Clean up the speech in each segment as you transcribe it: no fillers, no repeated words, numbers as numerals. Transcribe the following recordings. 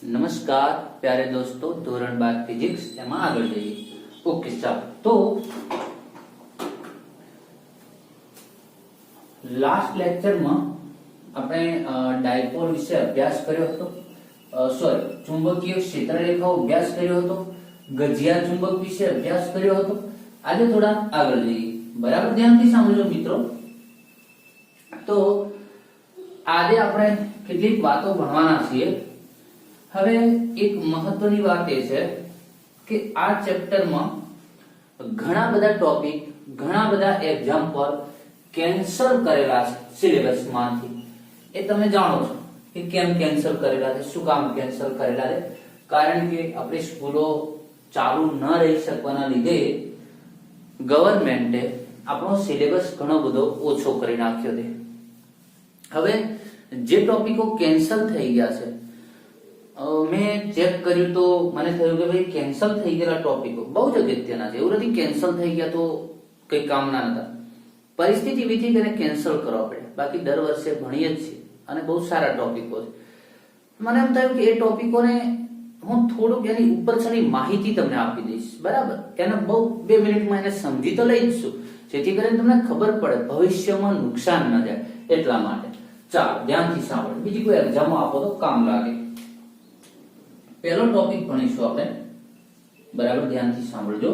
नमस्कार प्यारे दोस्तों, धोरण 12 फिजिक्स एम आगे जाइए। ओके चलो, तो लास्ट लेक्चर में આપણે ડાયપોલ વિશે અભ્યાસ કર્યો હતો, સોરી ચુંબકીય ક્ષેત્રરેખાઓ અભ્યાસ કર્યો હતો, ગજિયા ચુંબક વિશે અભ્યાસ કર્યો હતો। આજે થોડા આગળ જઈએ, બરાબર ધ્યાનથી સાંભળજો મિત્રો। તો આજે આપણે કેટલીક વાતો ભણવાના છીએ। હવે એક મહત્વની વાત એ છે કે આ ચેપ્ટરમાં ઘણા બધા ટોપિક, ઘણા બધા એક્ઝામ્પલ કેન્સલ કરેલા છે સિલેબસમાંથી। એ તમે જાણો છો કે કેમ કેન્સલ કરેલા છે, શું કામ કેન્સલ કરેલા છે? કારણ કે આપણી સ્કૂલો ચાલુ ન રહી શકવાના લીધે ગવર્મેન્ટે આપણો સિલેબસ ઘણો બધો ઓછો કરી નાખ્યો છે। હવે જે ટોપિકો કેન્સલ થઈ ગયા છે, મેં ચેક કર્યું તો મને થયું કે ભાઈ કેન્સલ થઈ ગયેલા ટોપિકો બહુ જ અગત્યના છે। એવું નથી કેન્સલ થઈ ગયા તો કઈ કામના નતા, પરિસ્થિતિ એવી થઈ કે કેન્સલ કરવા પડે। બાકી દર વર્ષે ભણીએ જ છીએ અને બહુ સારા ટોપિકો છે। મને એમ થયું કે એ ટોપિકોને હું થોડુંક એની ઉપરછની માહિતી તમને આપી દઈશ, બરાબર? એને બહુ 2 મિનિટમાં એને સમજી તો લઈ જ છું, જેથી કરીને તમને ખબર પડે, ભવિષ્યમાં નુકસાન ન જાય એટલા માટે। ચાલો ધ્યાનથી સાંભળો, બીજી કોઈ એક્ઝામમાં આપો તો કામ લાગે। પહેલો ટોપિક ભણીશું આપણે, બરાબર ધ્યાનથી સાંભળજો।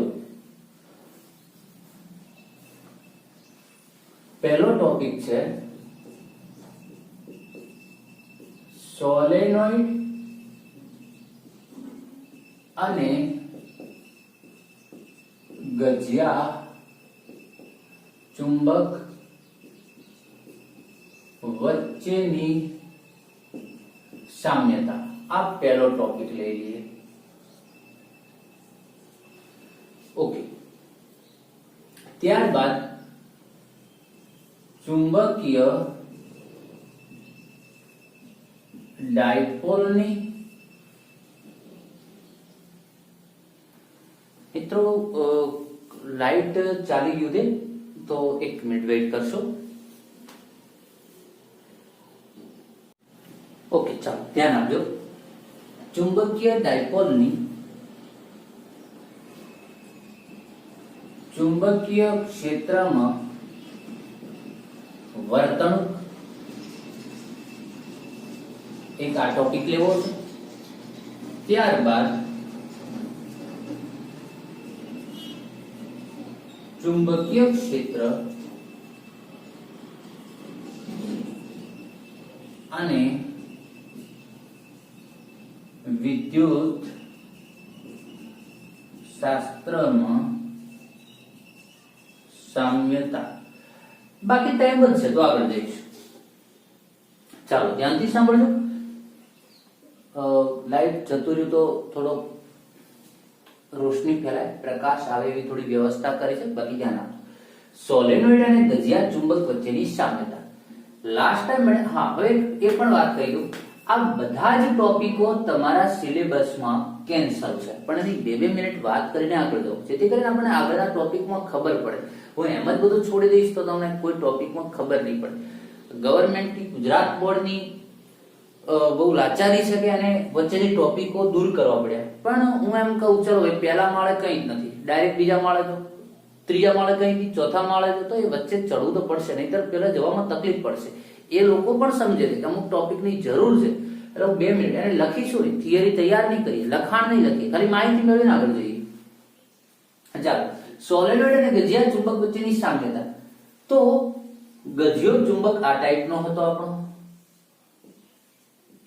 પહેલો ટોપિક છે સોલેનોઇડ અને ગજિયા ચુંબક વચ્ચેની સામ્યતા। આ પહેલો ટોપિક લઈ લઈએ। ઓકે, ત્યારબાદ ચુંબકીય ડાયપોલની, મિત્રો લાઈટ ચાલી ગયું છે તો 1 મિનિટ વેઇટ કરશો। ઓકે ચાલો ધ્યાન આપજો। ચુંબકીય ડાયપોલની ચુંબકીય ક્ષેત્રમાં વર્તણૂક, એક આ ટોપિક લેવો છે। ત્યારબાદ ચુંબકીય ક્ષેત્ર અને વિદ્યુત શાસ્ત્રમાં સામ્યતા। બાકી ટાઈમ વધશે તો આગળ જઈશું। ચાલો ધ્યાનથી સાંભળજો। લાઈટ જતું રહ્યું તો થોડો રોશની ફેલાય, પ્રકાશ આવે એવી થોડી વ્યવસ્થા કરી છે, બાકી ધ્યાન આપજો। સોલેનોઇડ અને ગજિયા ચુંબક વચ્ચેની સામ્યતા। લાસ્ટ ટાઈમ મેં હવે એ પણ વાત કહી દઉં, આ બધા જ ટોપિકો તમારા સિલેબસમાં કેન્સલ છે, પણ એની 2-2 મિનિટ વાત કરીને આગળ જાઓ, જેથી કરીને આપણને આગળના ટોપિકમાં ખબર પડે। હું એમ જ બધું છોડી દઈશ તો તમને કોઈ ટોપિકમાં ખબર નહીં પડે। ગવર્મેન્ટની, ગુજરાત બોર્ડની બહુ લાચારી છે કે એને વચ્ચેની ટોપિકો દૂર કરવા પડ્યા। પણ હું એમ કહું, ચલો ભાઈ પહેલા માળે કંઈ જ નથી, ડાયરેક્ટ બીજા માળે તો, ત્રીજા માળે કંઈ નથી, ચોથા માળે તો એ વચ્ચે ચડવું તો પડશે, નહીતર પેલા જવામાં તકલીફ પડશે। એ લોકો પણ સમજે છે કે અમુક ટોપિકની જરૂર છે, એટલે 2 મિનિટ એને લખીશું નહીં, થિયરી તૈયાર નહીં કરીએ, લખાણ નહીં લખીએ, ખાલી માહિતી મેળવીને આગળ જઈએ। ચાલો, સોલેનોઇડ અને ગજિયા ચુંબક વચ્ચેની સામ્યતા। તો ગજિયો ચુંબક આ ટાઈપનો હતો આપણો,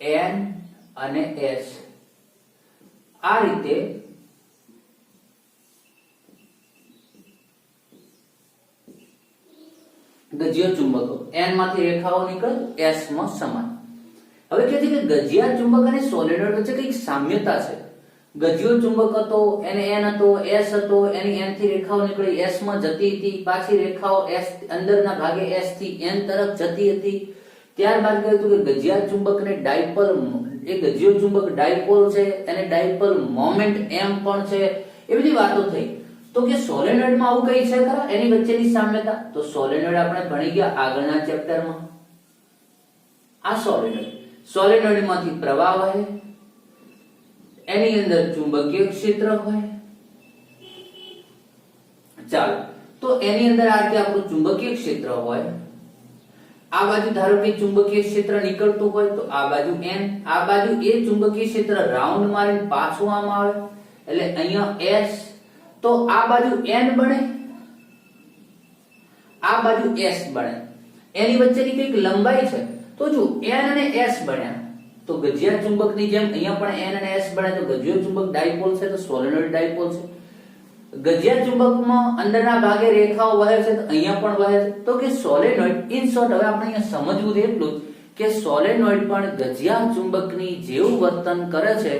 N અને S આ રીતે ગજિયો ચુંબકો, N માંથી રેખાઓ નીકળે, S માં સમાન। હવે કહે છે કે ગજિયા ચુંબક અને સોલેનોઇડ વચ્ચે કઈક સામ્યતા છે। ગજિયો ચુંબક હતો, એને N હતો, S હતો, એની N થી રેખાઓ નીકળી, S માં જતી હતી, પાછી રેખાઓ S અંદરના ભાગે S થી N તરફ જતી હતી। ત્યારબાદ કહ્યું કે ગજિયા ચુંબકને ડાયપોલ, એ ગજિયો ચુંબક ડાયપોલ છે, એને ડાયપોલ મોમેન્ટ M પણ છે, એ બધી વાતો થઈ। તો કે સોલેનોઇડમાં આવું કઈ છે ખરા, એની વચ્ચેની સામ્યતા? તો સોલેનોઇડ આપણે ભણી ગયા આગળના ચેપ્ટરમાં। આ સોલેનોઇડ, સોલેનોઇડમાંથી પ્રવાહ વહે, એની અંદર ચુંબકીય ક્ષેત્ર હોય. ચાલો, તો એની અંદર આ રીતે આપણું ચુંબકીય ક્ષેત્ર હોય. આ બાજુ ધારો કે ચુંબકીય ક્ષેત્ર નીકળતું હોય તો આ બાજુ n, આ બાજુ એ ચુંબકીય ક્ષેત્ર રાઉન્ડ મારીને પાછું આમ આવે એટલે અહીંયા s, તો આ બાજુ n બને, આ બાજુ s બને. એની વચ્ચેની કઈક લંબાઈ છે તો જો n અને s બન્યા તો ગજિયા ચુંબકની જેમ અહીંયા પણ n અને s બને તો ગજિયો ચુંબક ડાયપોલ છે તો સોલેનોઇડ ડાયપોલ છે. ગજિયા ચુંબકમાં અંદરના ભાગે રેખાઓ વહે છે તો અહીંયા પણ વહે છે તો કે સોલેનોઇડ. ઇન શોર્ટ હવે આપણે અહીંયા સમજવું છે એટલું કે સોલેનોઇડ પણ ગજિયા ચુંબકની જેવું વર્તન કરે છે.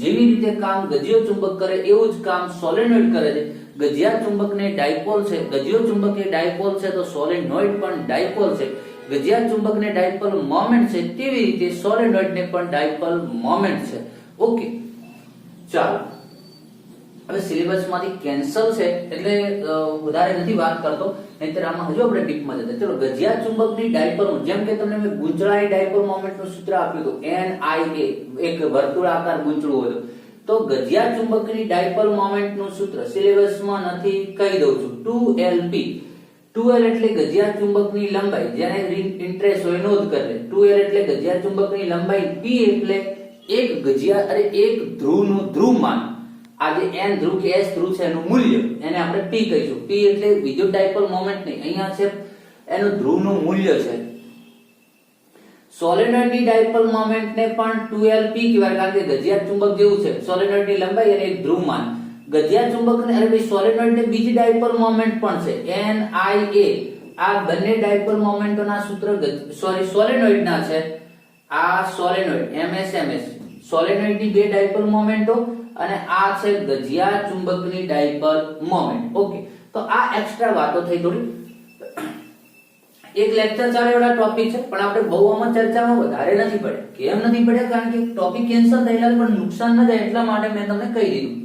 જેવી રીતે કામ ગજિયો ચુંબક કરે એવું જ કામ સોલેનોઇડ કરે છે. ગજિયા ચુંબકને ડાયપોલ છે, ગજિયો ચુંબક એ ડાયપોલ છે તો સોલેનોઇડ પણ ડાયપોલ છે. ગજિયા ચુંબકને ડાયપોલ મોમેન્ટ છે તેવી રીતે સોલેનોઇડને પણ ડાયપોલ મોમેન્ટ છે. ઓકે, ચાલો હવે સિલેબસમાંથી કેન્સલ છે એટલે વધારે નથી વાત કરતો, નહીંતર આમાં હજુ આપણે ડીપમાં જતા. ચલો, ગજિયા ચુંબકની ડાયપોલ, જેમ કે તમને મેં ગૂંચળાની ડાયપોલ મોમેન્ટનું સૂત્ર આપ્યું હતું NIA, એક વર્તુળાકાર ગૂંચળું હતું. તો ગજિયા ચુંબકની ડાયપોલ મોમેન્ટનું સૂત્ર સિલેબસમાં નથી, કહી દઉં છું, 2Lp. 2L એટલે ગજિયા ચુંબકની લંબાઈ, જેને ઇન્ટરેસ્ટ હોય નોંધ કરે. 2L એટલે ગજિયા ચુંબકની લંબાઈ, P એટલે એક ગજિયા અરે એક ધ્રુવનું ધ્રુવમાન. આ જે n ધ્રુવ કે s ધ્રુવ છે એનું મૂલ્ય, એને આપણે p કહીશું. p એટલે વિદ્યુત ડાયપોલ મોમેન્ટ નહીં, અહીંયા છે એનું ધ્રુવનું મૂલ્ય છે. સોલેનોઇડની ડાયપોલ મોમેન્ટને પણ 2Lp કહેવાય, કારણ કે ગજિયા ચુંબક જેવું છે. સોલેનોઇડની લંબાઈ અને એક ધ્રુવમાન. ગજિયા ચુંબકને અરે ભાઈ સોલેનોઇડને બીજી ડાયપોલ મોમેન્ટ પણ છે NIA. આ બંને ડાયપોલ મોમેન્ટોના સૂત્ર સોલેનોઇડના છે. આ સોલેનોઇડ MS સોલેનોઇડની બે ડાયપોલ મોમેન્ટો અને આ છે ગજિયા ચુંબકની ડાયપોલ મોમેન્ટ. ઓકે, તો આ એક્સ્ટ્રા વાતો થઈ થોડી. એક લેક્ચર ચાલે એવડા ટોપિક છે પણ આપણે બહુ આમાં ચર્ચામાં વધારે નથી પડ્યા. કેમ નથી પડ્યા? કારણ કે ટોપિક કેન્સલ થયેલા પણ નુકસાન ન જાય એટલા માટે મેં તમને કહી દીધું.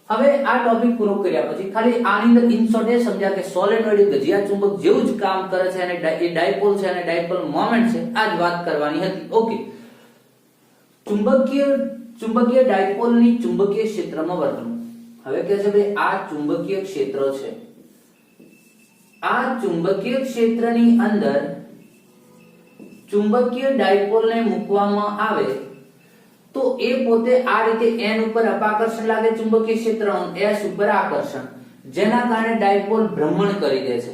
હવે આ ટોપિક પૂરો કર્યા પછી ખાલી આની અંદર ઇન શોર્ટ એ સમજ્યા કે સોલેનોઇડ ગજિયા ચુંબક જેવું જ કામ કરે છે અને એ ડાયપોલ છે અને ડાયપોલ મોમેન્ટ છે. આ જ વાત કરવાની હતી. ઓકે, ચુંબકીય ડાયપોલની ચુંબકીય ક્ષેત્રમાં વર્તન. હવે કહે છે ભાઈ આ ચુંબકીય ક્ષેત્ર છે. આ ચુંબકીય ક્ષેત્રની અંદર ચુંબકીય ડાયપોલને મૂકવામાં આવે તો એ પોતે આ રીતે n ઉપર અપાકર્ષણ લાગે ચુંબકીય ક્ષેત્ર, s ઉપર આકર્ષણ, જેના કારણે ડાયપોલ ભ્રમણ કરી દે છે.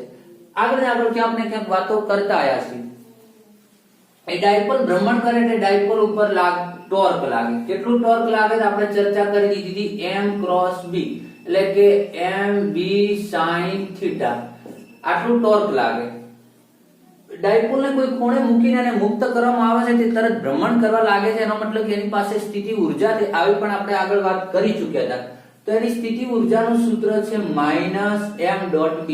આગળ ક્યાંક ને ક્યાંક વાતો કરતા આયા છીએ. એ ડાયપોલ ભ્રમણ કરે એટલે ડાયપોલ ઉપર ટોર્ક લાગે. કેટલું ટોર્ક લાગે તો આપણે ચર્ચા કરી દીધી હતી, m ક્રોસ b એટલે કે mb sin θ. આટલું ટોર્ક લાગે. ડાયપોલને કોઈ ખૂણે મૂકીને એને મુક્ત કરવામાં આવે છે તે તરત ભ્રમણ કરવા લાગે છે. એનો મતલબ કે એની પાસે સ્થિતિ ઊર્જા છે. આવી પણ આપણે આગળ વાત કરી ચૂક્યા હતા. તો એની સ્થિતિ ઊર્જાનું સૂત્ર છે -m.b.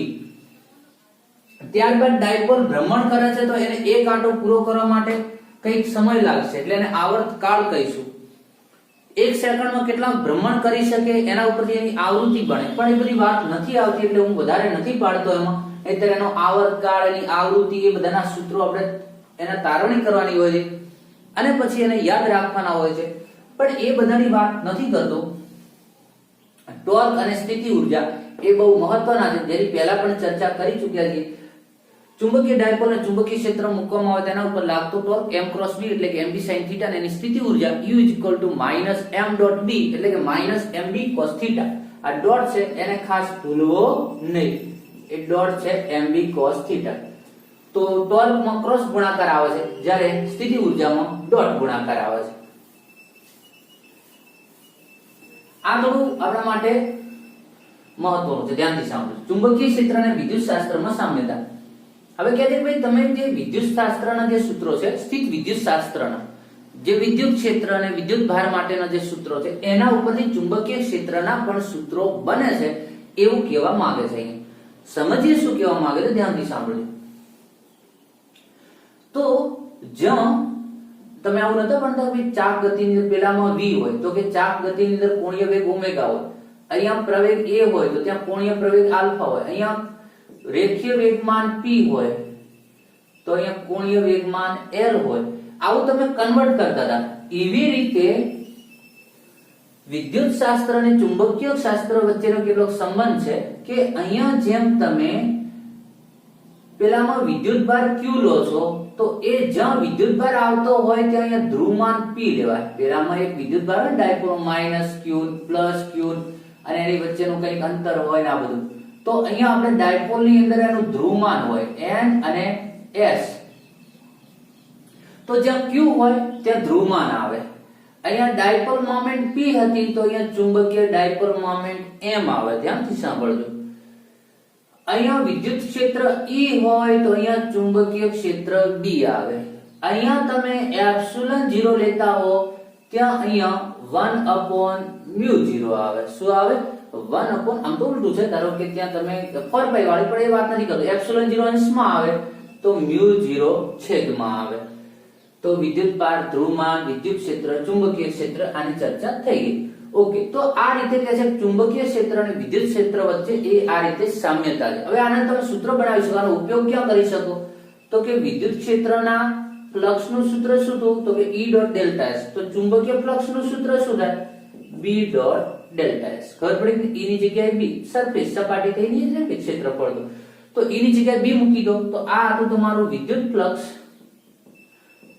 ત્યારબાદ ડાયપોલ ભ્રમણ કરે છે તો એને એક આંટો પૂરો કરવા માટે કંઈક સમય લાગશે એટલે એને આવર્ત કાળ કહીશું. 1 સેકન્ડમાં કેટલા ભ્રમણ કરી શકે એના ઉપરથી એની આવૃત્તિ બને. પણ એ બધી વાત નથી આવતી એટલે હું વધારે નથી પાડતો એમાં. એટલે એનો આવર્તકાળ, એની આવૃત્તિ, એ બધાના સૂત્રો આપણે એના તારવણી કરવાની હોય છે અને પછી એને યાદ રાખવાના હોય છે. પણ એ બધાની વાત નથી કરતો. ટોર્ક અને સ્થિતિ ઊર્જા એ બહુ મહત્વના છે, જેની પહેલા પણ ચર્ચા કરી ચૂક્યા છીએ. ચુંબકીય ડાયપોલને ચુંબકીય ક્ષેત્ર મૂકવામાં આવે તેના ઉપર લાગતો ટોર્ક m ક્રોસ b એટલે કે mb sin θ અને એની સ્થિતિ ઊર્જા u = -m.b એટલે કે -mb cos θ. આ ડોટ છે એને ખાસ ભૂલવો નહીં. એ ડોટ છે mb cos θ. તો ટોર્કમાં ક્રોસ ગુણાકાર આવે છે જ્યારે સ્થિતિ ઊર્જામાં ડોટ ગુણાકાર આવે છે. આ થોડું આપણા માટે મહત્વનું છે, ધ્યાનથી સાંભળો. ચુંબકીય ક્ષેત્ર અને વિદ્યુત શાસ્ત્રમાં સામ્યતા. હવે કહે છે ભાઈ તમે જે વિદ્યુત શાસ્ત્રના જે સૂત્રો છે, સ્થિત વિદ્યુત શાસ્ત્રના જે વિદ્યુત ક્ષેત્ર અને વિદ્યુત ભાર માટેના જે સૂત્રો છે એના ઉપરથી ચુંબકીય ક્ષેત્રના પણ સૂત્રો બને છે એવું કહેવા માંગે છે. સમજીએ શું કહેવા માંગે છે, ધ્યાનથી સાંભળજો. તો જ્યાં તમે આવું નતો ભણતા કે ચાપ ગતિની અંદર પેલામાં v હોય તો કે ચાપ ગતિની અંદર કોણીય વેગ ઓમેગા હોય, અહીંયા પ્રવેગ a હોય તો ત્યાં કોણીય પ્રવેગ આલ્ફા હોય, અહીંયા રેખીય વેગમાન p હોય તો અહીંયા કોણીય વેગમાન l હોય. આવું તમે કન્વર્ટ કરતા હતા. એવી રીતે વિદ્યુત શાસ્ત્ર અને ચુંબકીય શાસ્ત્ર વચ્ચેનો કેટલો સંબંધ છે કે અહીંયા જેમ તમે પેલામાં વિદ્યુતભાર Q લો છો તો એ જ્યાં વિદ્યુતભાર આવતો હોય ત્યાં અહીંયા ધ્રુવમાન P લેવાય. પેલામાં એક વિદ્યુતભાર હોય ડાયપોલ -Q +Q અને એની વચ્ચેનું કંઈક અંતર હોય ને આ બધું, તો અહીંયા આપણે ડાયપોલની અંદર એનું ધ્રુવમાન હોય N અને S, તો જ્યાં Q હોય ત્યાં ધ્રુવમાન આવે. અહીંયા ડાયપોલ મોમેન્ટ P હતી તો અહીંયા ચુંબકીય ડાયપોલ મોમેન્ટ M આવે. ધ્યાનથી સાંભળજો. અહીંયા વિદ્યુત ક્ષેત્ર E હોય તો અહીંયા ચુંબકીય ક્ષેત્ર B આવે. અહીંયા તમે એપ્સિલોન 0 લેતા હો ત્યાં અહીંયા 1/μ0 આવે. શું આવે? 1 આમ તો ઉલટું છે, ધારો કે ત્યાં તમે 4π વાળી, પણ એ વાત નથી કરતો. એપ્સિલોન 0 અંશમાં આવે તો μ0 છેદમાં આવે. તો વિદ્યુતભાર, ધ્રુવમાન, વિદ્યુત ક્ષેત્ર, ચુંબકીય ક્ષેત્ર, આની ચર્ચા થઈ ગઈ. ઓકે, તો આ રીતે કહે છે ચુંબકીય ક્ષેત્ર અને વિદ્યુત ક્ષેત્ર વચ્ચે એ આ રીતે સામ્યતા છે. હવે આને તમે સૂત્ર બનાવી શકો. આનો ઉપયોગ ક્યાં કરી શકો? તો કે વિદ્યુત ક્ષેત્રના ફ્લક્સનું સૂત્ર શું હતું? તો કે E.ΔS. તો ચુંબકીય ફ્લક્સનું સૂત્ર શું થાય? B.ΔS. ખબર પડી કે E ની જગ્યાએ B, સરફેસ સપાટી થઈ ગઈ છે કે ક્ષેત્રફળ, તો E ની જગ્યાએ B મૂકી દો તો આ હતું તમારું વિદ્યુત ફ્લક્સ,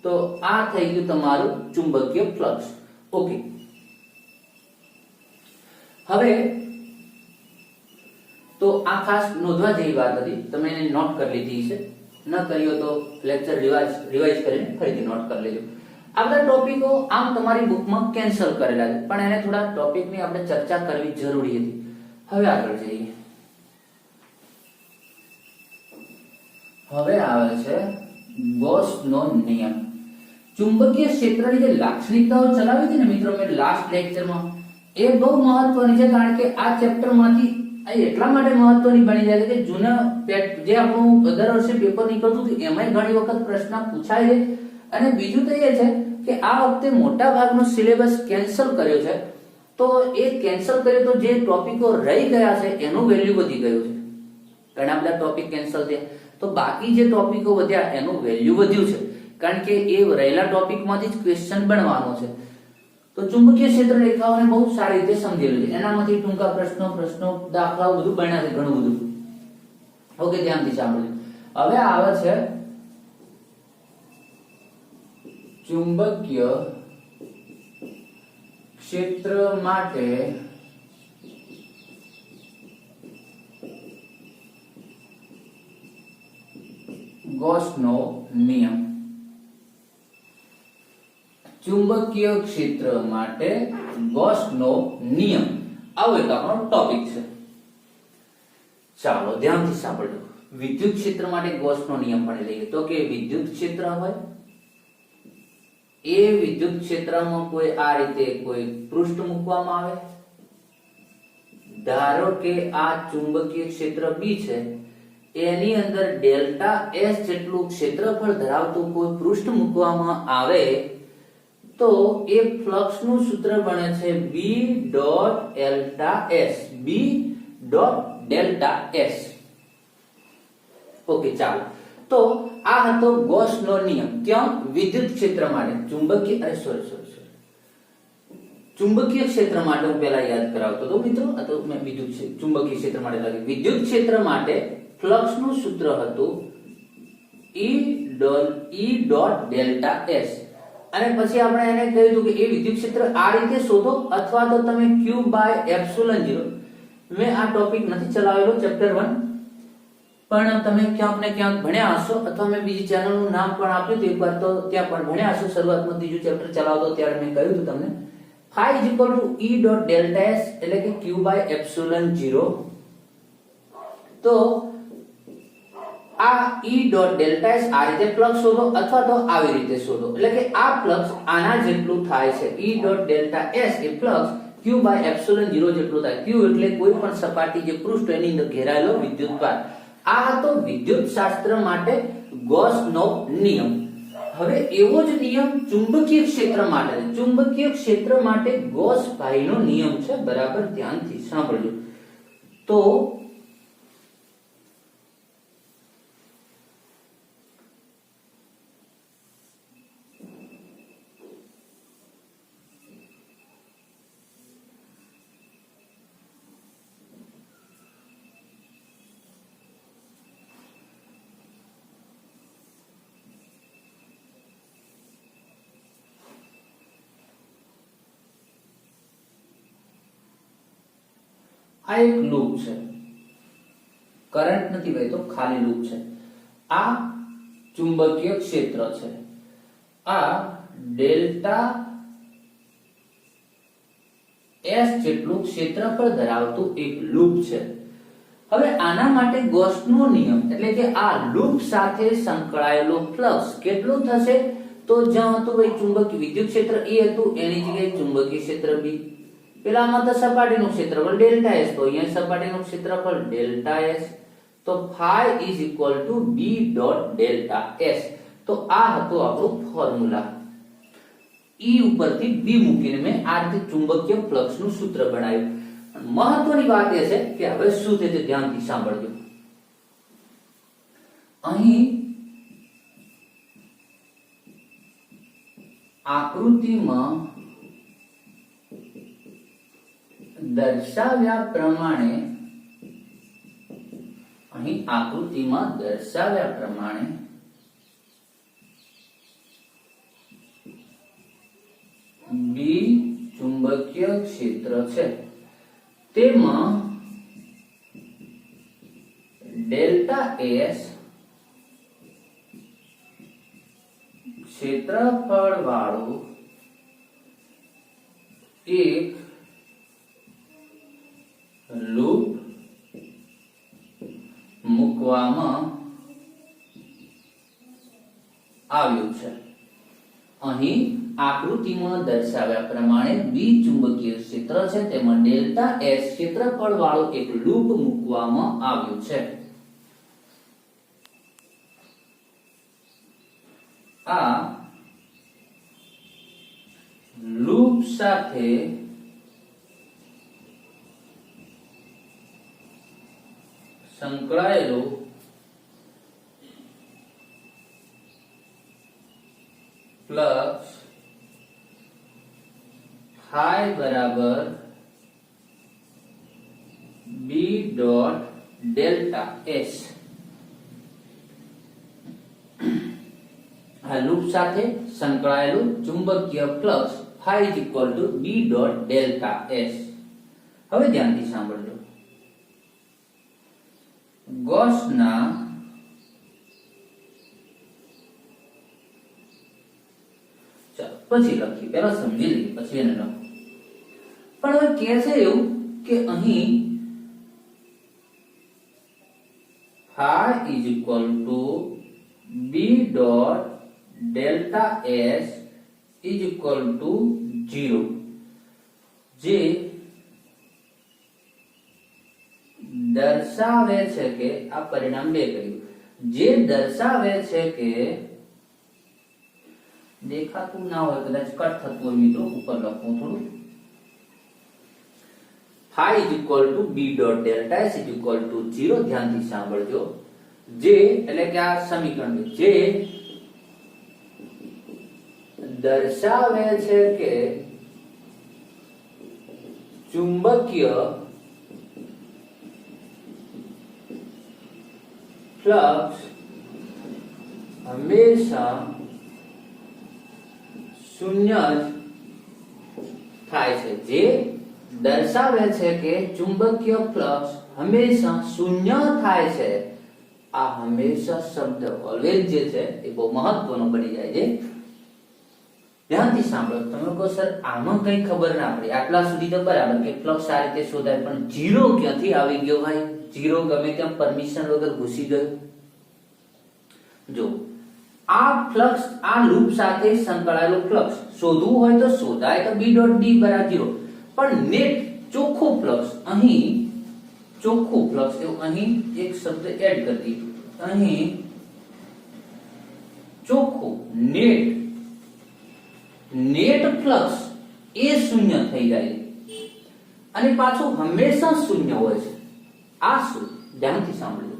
તો આ થઈ ગયું તમારું ચુંબકીય ફ્લક્સ. ઓકે, હવે તો આ ખાસ નોંધવા જેવી વાત હતી, તમે એને નોટ કરી લીધી છે. ન કર્યો તો લેક્ચર રિવાઇઝ કરીને ફરીથી નોટ કરી લેજો. આ બધા ટોપિકો આમ તમારી બુકમાં કેન્સલ કરેલા છે, પણ એને થોડા ટોપિકની આપણે ચર્ચા કરવી જરૂરી હતી. હવે આગળ જઈએ. હવે આવે છે ગોસનો નિયમ. ચુંબકીય ક્ષેત્રની જે લાક્ષણિકતાઓ ચલાવી હતી ને મિત્રો મેં લાસ્ટ લેક્ચરમાં, એ બહુ મહત્વની છે. કારણ કે આ ચેપ્ટરમાંથી આ એટલા માટે મહત્વની બની જાય છે કે જૂના જે આપણું દર વર્ષે પેપર નીકળતું હતું એમાંય ઘણી વખત પ્રશ્ન પૂછાય છે. અને બીજું તો એ છે કે આ વખતે મોટા ભાગનો સિલેબસ કેન્સલ કર્યો છે, તો એ કેન્સલ કર્યો તો જે ટોપિકો રહી ગયા છે એનું વેલ્યુ વધી ગયું છે. ઘણા બધા ટોપિક કેન્સલ થયા, તો બાકી જે ટોપિકો વધ્યા એનું વેલ્યુ વધ્યું છે, કારણ કે એ રહેલા ટોપિકમાંથી જ ક્વેશ્ચન બનવાનો છે. તો ચુંબકીય ક્ષેત્ર રેખાઓને બહુ સારી રીતે સમજેલું છે. એનામાંથી ટૂંકા પ્રશ્નો દાખલાઓ બધું બન્યા છે, ઘણું બધું. ઓકે, ધ્યાનથી સાંભળજો. હવે આવે છે ચુંબકીય ક્ષેત્ર માટે ગોસનો નિયમ. ચુંબકીય ક્ષેત્ર માટે ગોસનો નિયમ આવો એક આપણો ટોપિક છે. ચાલો ધ્યાનથી સાંભળજો. વિદ્યુત ક્ષેત્ર માટે ગોસનો નિયમ ભણી લઈએ. તો કે વિદ્યુત ક્ષેત્ર હોય, એ વિદ્યુત ક્ષેત્રમાં કોઈ આ રીતે કોઈ પૃષ્ઠ મૂકવામાં આવે. ધારો કે આ ચુંબકીય ક્ષેત્ર B છે, એની અંદર ડેલ્ટા S જેટલું ક્ષેત્રફળ ધરાવતું કોઈ પૃષ્ઠ મૂકવામાં આવે તો એ ફ્લક્સનું સૂત્ર બને છે B.ΔS. B.ΔS. ઓકે, ચાલો. તો આ હતો ગોસનો નિયમ. ક્યાં? વિદ્યુત ક્ષેત્ર માટે. ચુંબકીય ક્ષેત્ર માટે હું પહેલા યાદ કરાવતો હતો મિત્રો, આ તો મેં બીજું છે. ચુંબકીય ક્ષેત્ર માટે લખ્યું. વિદ્યુત ક્ષેત્ર માટે ફ્લક્સનું સૂત્ર હતું E.ΔS. અને પછી આપણે એને કહ્યું હતું કે એ વિદ્યુત ક્ષેત્ર આ રીતે શોધો, અથવા તો તમે Q/ε0. મેં આ ટોપિક નથી ચલાવેલો ચેપ્ટર 1, પણ તમે ક્યાંક ને ક્યાંક ભણ્યા હશો, અથવા મેં બીજી ચેનલનું નામ પણ આપ્યું હતું એકવાર, તો ત્યાં પણ ભણ્યા હશો. શરૂઆતમાં ત્રીજું ચેપ્ટર ચલાવતો ત્યારે મેં કહ્યું હતું તમને E.ΔS એટલે કે Q/ε0. તો આ E.ΔS આ રીતે ફ્લક્સ શોધો, અથવા તો આવી રીતે શોધો. એટલે કે આ ફ્લક્સ આના જેટલું થાય છે. E.ΔS એ ફ્લક્સ Q/ε0 જેટલું થાય. Q એટલે કોઈ પણ સપાટી જે પૃષ્ઠ એની અંદર ઘેરાયેલો વિદ્યુતભાર. આ હતો વિદ્યુત શાસ્ત્ર માટે ગોસનો નિયમ. હવે એવો જ નિયમ ચુંબકીય ક્ષેત્ર માટે છે. ચુંબકીય ક્ષેત્ર માટે ગોસ ભાઈનો નિયમ છે. બરાબર ધ્યાનથી સાંભળજો. તો આ એક લૂપ છે, કરંટ નથી વહેતો, ખાલી લૂપ છે. આ ચુંબકીય ક્ષેત્ર છે. આ ડેલ્ટા એસ જેટલું ક્ષેત્રફળ ધરાવતું એક લૂપ છે. હવે આના માટે ગોસનો નિયમ એટલે કે આ લૂપ સાથે સંકળાયેલો ફ્લક્સ કેટલું થશે? તો જ્યાં હતું ભાઈ ચુંબકીય વિદ્યુત ક્ષેત્ર એ હતું એની જગ્યાએ ચુંબકીય ક્ષેત્ર બી. પેલામાં તો સપાટીનું ક્ષેત્રફળ ડેલ્ટા એસ, તો અહીંયા સપાટીનું ક્ષેત્રફળ ડેલ્ટા એસ. તો phi is equal to b dot delta s. તો આ હતું આપણું ફોર્મ્યુલા. E ઉપરથી b મૂકીને મેં આ રીતે ચુંબકીય ફ્લક્સનું સૂત્ર બનાવ્યું. મહત્વની વાત એ છે કે હવે શું છે તે ધ્યાનથી સાંભળજો. અહીં આકૃતિમાં દર્શાવ્યા પ્રમાણે બી ચુંબકીય ક્ષેત્ર છે. તેમાં ડેલ્ટા એસ ક્ષેત્રફળ વાળું એક લૂપ મૂકવામાં આવ્યું છે. અહીં આકૃતિમાં દર્શાવ્યા પ્રમાણે બી ચુંબકીય ક્ષેત્ર છે, તેમાં ડેલ્ટા એસ ક્ષેત્રફળ વાળું એક લૂપ મૂકવામાં આવ્યું છે. આ લૂપ સાથે સંકળાયેલો ફ્લક્સ phi બરાબર b ડોટ ડેલ્ટા s. આ લૂપ સાથે સંકળાયેલું ચુંબકીય flux phi is equal to b dot delta s. હવે ધ્યાનથી સાંભળજો. ગોસના પછી લખી, પહેલા સમજી લઈએ પછી એને લખો. પણ હવે કે છે એવું કે અહીં phi is equal to b dot delta s is equal to 0, જે દર્શાવે છે કે આ પરિણામ 2 કર્યું, જે દર્શાવે છે કે દેખાતું ના હોય, કદાચ કટ થતું હોય મિત્રો, ઉપર લખું થોડું. phi is equal to b dot delta s is equal to 0. ધ્યાનથી સાંભળજો. જે એટલે કે આ સમીકરણ જે દર્શાવે છે કે ચુંબકીય ફ્લક્સ હંમેશા શૂન્ય થાય છે. જે દર્શાવે છે કે ચુંબકીય ફ્લક્સ હંમેશા શૂન્ય થાય છે. આ હંમેશા શબ્દ ઓલવેઝ જે છે એ બહુ મહત્વનો બની જાય છે. ધ્યાનથી સાંભળો. તમે કહો સર આમાં કઈ ખબર ના પડી, આટલા સુધી તો બરાબર કે ફ્લક્સ આ રીતે શોધાય, પણ જીરો ક્યાંથી આવી ગયો ભાઈ? જીરો ગમે તેમ પરમિશન વગર ઘૂસી ગયો. જો આ ફ્લક્સ, આ લૂપ સાથે સંકળાયેલો ફ્લક્સ શોધવું હોય તો શોધાય તો b ડોટ d બરાબર 0. પણ નેટ ચોખ્ખું ફ્લક્સ, અહીં ચોખ્ખું ફ્લક્સ, એવું અહીં એક શબ્દ એડ કરી દીધું. અહીં ચોખ્ખું નેટ ફ્લક્સ એ શૂન્ય થઈ જાય અને પાછું હંમેશા શૂન્ય હોય છે. આ શું? ધ્યાનથી સાંભળજો.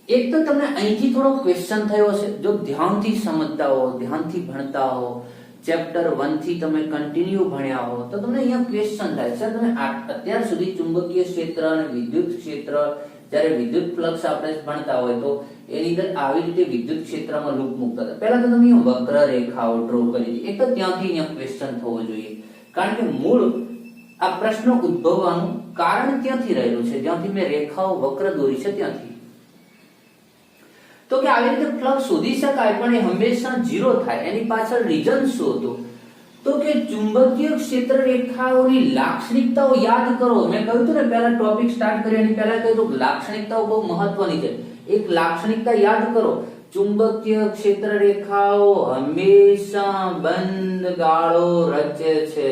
એક તો તમને અહીંથી થોડો ક્વેશ્ચન થયો હશે, જો ધ્યાનથી સમજતા હો, ધ્યાનથી ભણતા હો, ચેપ્ટર 1 થી તમે કન્ટિન્યુ ભણ્યા હો, તો તમને અહીંયા ક્વેશ્ચન થાય, સર તમે અત્યાર સુધી ચુંબકીય ક્ષેત્ર અને વિદ્યુત ક્ષેત્ર, જ્યારે વિદ્યુત ફ્લક્સ આપણે ભણતા હોય તો એની અંદર આવી રીતે વિદ્યુત ક્ષેત્રમાં લૂપ મૂકતા હતા. પહેલા તો તમે અહીંયા વક્ર રેખાઓ ડ્રો કરી હતી. એક તો ત્યાંથી અહીંયા ક્વેશ્ચન થવો જોઈએ, કારણ કે મૂળ આ પ્રશ્ન ઉદ્ભવવાનું કારણ ક્યાંથી રહેલું છે, જ્યાંથી મેં રેખાઓ વક્ર દોરી છે ત્યાંથી. તો કે આવી રીતે ફ્લક્સ શોધી શકાય પણ એ હંમેશા 0 થાય. એની પાછળ રીઝન શું હતું? તો કે ચુંબકીય ક્ષેત્ર રેખાઓની લાક્ષણિકતાઓ યાદ કરો. મેં કહ્યું હતું ને પહેલા ટોપિક સ્ટાર્ટ કર્યો એની પહેલા કહ્યું કે લાક્ષણિકતાઓ બહુ મહત્વની છે. એક લાક્ષણિકતા યાદ કરો. ચુંબકીય ક્ષેત્ર રેખાઓ હંમેશા બંધ ગાળો રચે છે.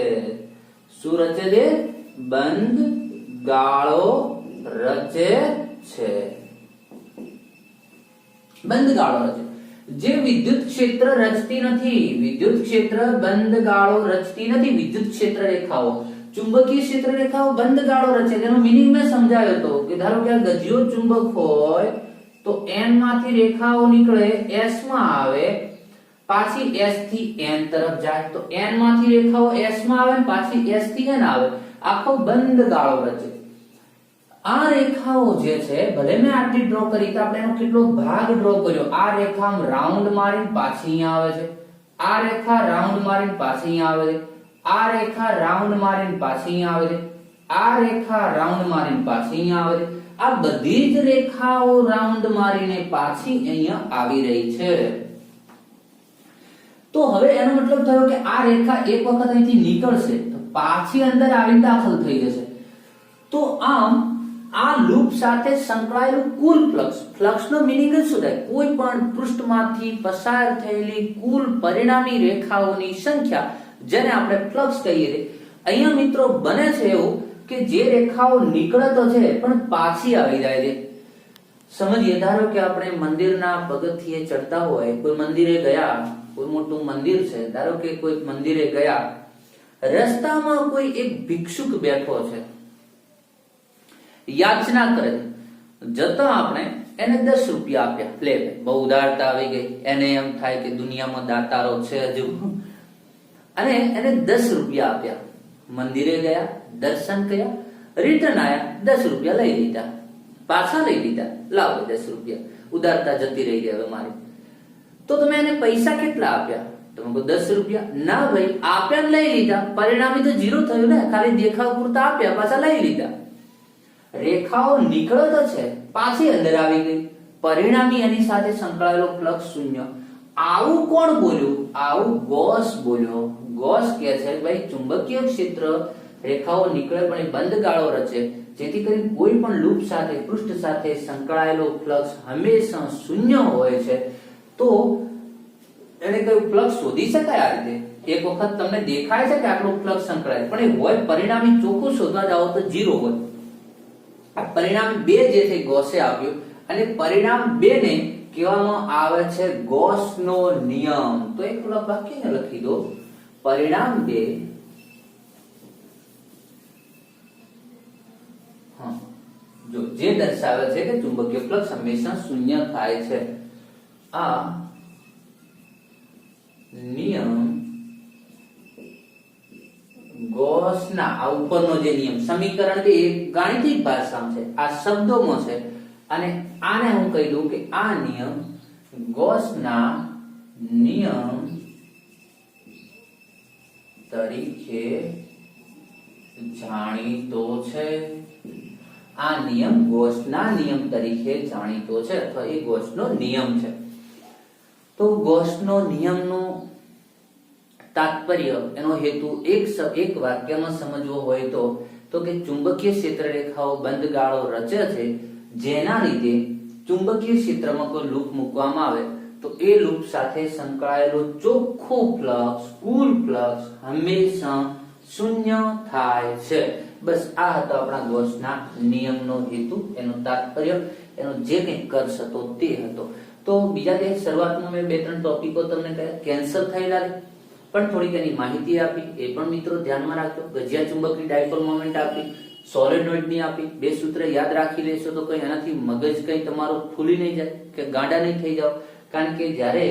શું રચે છે? બંધ ગાળો રચે છે. બંધ ગાળો રચે. જે વિદ્યુત ક્ષેત્ર રચતી નથી. વિદ્યુત ક્ષેત્ર બંધ ગાળો રચતી નથી. વિદ્યુત ક્ષેત્ર રેખાઓ, ચુંબકીય ક્ષેત્ર રેખાઓ બંધ ગાળો રચે. તેનો મીનિંગ મેં સમજાવ્યો હતો કે ધારો કે આ ગજિયો ચુંબક હોય તો n માંથી રેખાઓ નીકળે, s માં આવે, પાછી s થી n તરફ જાય. તો n માંથી રેખાઓ s માં આવે ને પાછી s થી n આવે. આખો બંધ ગાળો રચે. આ રેખાઓ જે છે, ભલે મેં આટલી ડ્રો કરી તો આપણે એનો કેટલો ભાગ ડ્રો કર્યો. આ રેખા રાઉન્ડ મારીને પાછી અહીંયા આવે છે. આ રેખા રાઉન્ડ મારીને પાછી અહીંયા આવે છે. આ રેખા રાઉન્ડ મારીને પાછી અહીંયા આવે છે. આ રેખા રાઉન્ડ મારીને પાછી અહીંયા આવે છે. આ બધી જ રેખાઓ રાઉન્ડ મારીને પાછી અહીંયા આવી રહી છે. તો હવે એનો મતલબ થયો કે આ રેખા એક વખત અહીંથી નીકળશે તો પાછી અંદર આવીને દાખલ થઈ જશે. તો આમ આ લૂપ સાથે સંકળાયેલું કુલ ફ્લક્સ, ફ્લક્સનો મીનિંગ શું થાય? કોઈ પણ પૃષ્ઠમાંથી પસાર થયેલી કુલ પરિણામી રેખાઓની સંખ્યા, જેને આપણે ફ્લક્સ કહીએ છીએ. અહીંયા મિત્રો બને છે એવું કે જે રેખાઓ નીકળે તો છે પણ પાછી આવી જાય છે. સમજીએ, ધારો કે આપણે મંદિરના પગથિયે ચડતા હોય, કોઈ મંદિરે ગયા, કોઈ મોટું મંદિર છે, ધારો કે કોઈ મંદિરે ગયા, રસ્તામાં કોઈ એક ભિક્ષુક બેઠો છે, યાચના કરે છે. જતા આપણે એને 10 રૂપિયા આપ્યા. લે, બહુ ઉદારતા આવી ગઈ. એને એમ થાય કે દુનિયામાં દાતારો છે હજુ, અને એને 10 રૂપિયા આપ્યા. મંદિરે ગયા, દર્શન કર્યા, રિટર્ન આયા, 10 રૂપિયા લઈ લીધા, પાછા લઈ લીધા. લાવો 10 રૂપિયા, ઉદારતા જતી રહી ગઈ હવે મારી. તો તમે એને પૈસા કેટલા આપ્યા? તમે કહો 10 રૂપિયા. ના ભાઈ, આપ્યા લઈ લીધા, પરિણામી તો 0 થયું ને. ખાલી દેખાવ પૂરતા આપ્યા, પાછા લઈ લીધા. રેખાઓ નીકળે તો છે, પાછી અંદર આવી ગઈ, પરિણામી એની સાથે સંકળાયેલો ફ્લક્સ શૂન્ય. આવું કોણ બોલ્યું? આવું ગોસ બોલ્યો. ગોસ કહે છે ભાઈ ચુંબકીય ક્ષેત્ર રેખાઓ નીકળે પણ એ બંધ ગાળો રચે, જેથી કરીને કોઈ પણ લૂપ સાથે, પૃષ્ઠ સાથે સંકળાયેલો ફ્લક્સ હંમેશા શૂન્ય હોય છે. તો એને કહ્યું ફ્લક્સ શોધી શકાય આ રીતે. એક વખત તમને દેખાય છે કે આટલું ફ્લક્સ સંકળાય, પણ એ હોય પરિણામી ચોખ્ખું શોધવા જાઓ તો 0 હોય. આ પરિણામ 2 જે છે ગોસે આપ્યું, અને પરિણામ 2 ને કહેવામાં આવે છે ગોસનો નિયમ. તો એક વાક્ય લખી દો, પરિણામ 2 જો જે દર્શાવે છે કે ચુંબકીય ફ્લક્સ હંમેશા શૂન્ય થાય છે. આ નિયમ ગોસના, આ ઉપરનો જે નિયમ, સમીકરણ કે એક ગાણિતિક ભાષામાં છે, આ શબ્દોમાં છે, અને આને હું કહી દઉં કે આ નિયમ ગોસના નિયમ તરીકે જાણીતો છે. આ નિયમ ગોસના નિયમ તરીકે જાણીતો છે, અથવા એ ગોસનો નિયમ છે. તો ગોસનો નિયમનો તાત્પર્ય, એનો હેતુ એક વાક્યમાં સમજવો હોય તો કે ચુંબકીય ક્ષેત્ર રેખાઓ બંધ ગાળો રચે છે, જેના લીધે ચુંબકીય ક્ષેત્રમાં કોઈ લૂપ મૂકવામાં આવે તો એ લૂપ સાથે સંકળાયેલો ચોખ્ખો ફ્લક્સ, કુલ ફ્લક્સ હંમેશા શૂન્ય થાય છે. બસ આ હતો આપણા ગોસના નિયમનો હેતુ, એનો તાત્પર્ય, એનો જે કંઈ કર્ષ હતો તે હતો. તો બીજા જે શરૂઆતમાં મેં 2-3 ટોપિકો તમને કહ્યા, કેન્સલ થયેલા પણ થોડીક એની માહિતી આપી, એ પણ મિત્રો ધ્યાનમાં રાખજો. ગજિયા ચુંબકની ડાયપોલ મોમેન્ટ આપી, સોલેનોઇડની આપી. 2 સૂત્ર યાદ રાખી લેશો તો કઈ એનાથી મગજ કઈ તમારો ફૂલી નહીં જાય કે ગાંડા નહીં થઈ જાવ. કારણ કે જ્યારે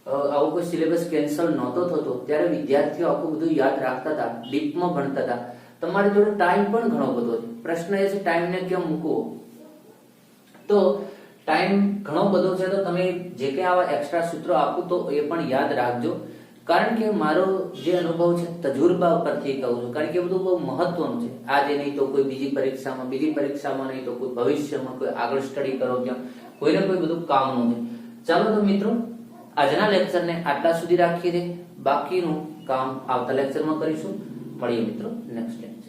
આવો કોઈ સિલેબસ કેન્સલ નહોતો થતો ત્યારે વિદ્યાર્થીઓ આખું બધું યાદ રાખતા હતા, ડીપમાં ભણતા હતા. તમારી જોડે ટાઈમ પણ ઘણો બધો છે. પ્રશ્ન એ છે ટાઈમને કેમ મૂકવો? તો ટાઈમ ઘણો બધો છે, તો તમે જે કે આવા એક્સ્ટ્રા સૂત્રો આપું તો એ પણ યાદ રાખજો કારણ કે મારો જે અનુભવ છે તજુર્બા ઉપરથી કહું છું, કારણ કે બધું બહુ મહત્વનું છે. આજે નહીં તો કોઈ બીજી પરીક્ષામાં નહીં તો કોઈ ભવિષ્યમાં કોઈ આગળ સ્ટડી કરો ત્યાં કોઈને કોઈ બધું કામનું છે. ચાલો તો મિત્રો આજના લેક્ચરને આટલા સુધી રાખીએ. બાકીનું કામ આવતા લેક્ચરમાં કરીશું. મળીએ મિત્રો નેક્સ્ટ લેક્ચર.